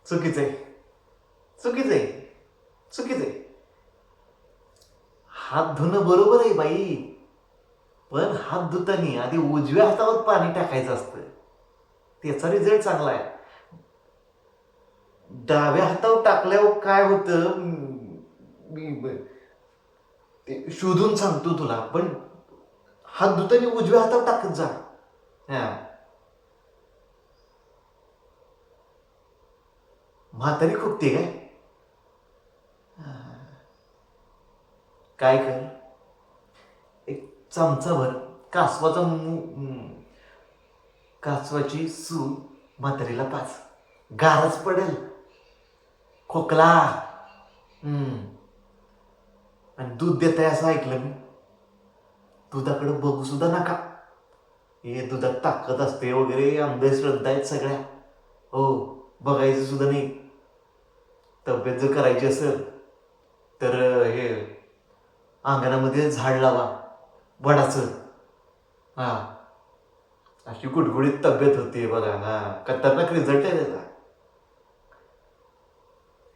चुकीचं आहे, चुकीचं आहे, चुकीचं आहे. हात धुणं बरोबर आहे बाई, पण हात धुताना आधी उजव्या हातावर पाणी टाकायचं असतं. त्याचा रिझल्ट चांगला आहे. डाव्या हातावर टाकल्यावर काय होतं, मी ते शोधून सांगतो तुला, पण हात धुताना उजव्या हातावर टाकत जा. हा, म्हातारी खुपते काय? काय कर, एक चमचाभर कासवाचा कासवाची सूप म्हातारीला पाच, गारच पडेल. खोकला. हम्म. आणि दूध देत आहे असं ऐकलं मी. दुधाकडे बघू सुद्धा नका. हे दुधात ताकद असते वगैरे अंधश्रद्धा आहेत सगळ्या. हो, बघायचं सुद्धा नाही. तब्येत जर करायची असेल तर हे अंगणामध्ये झाड लावा वडाचं. हा, अशी गुडगुडीत तब्येत होती बघा. हा, खतरनाक रिझल्ट आहे त्याचा.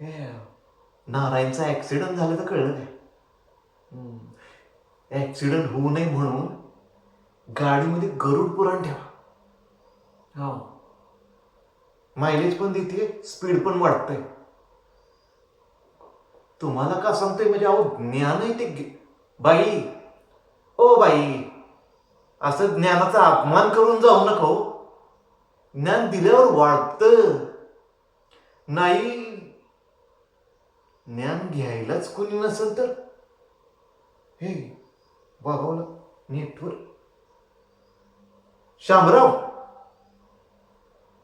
हे नारायणचा ऍक्सिडेंट झाला तर कळलं काय? ऍक्सिडेंट होऊ नये म्हणून गाडीमध्ये गरुड पुराण ठेवा. हो, मायलेज पण देते, स्पीड पण वाढतंय. तुम्हाला का सांगतोय म्हणजे अहो ज्ञान आहे ते. बाई, ओ बाई, असं ज्ञानाचा अपमान करून जाऊ नका हो. ज्ञान दिल्यावर वाढतं. नाही, ज्ञान घ्यायलाच कोणी नसेल तर हे बघावलं नेटवर. शामराव,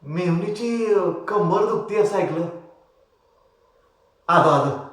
मेहुणीची कंबर दुखती असं ऐकलं. आलं आलं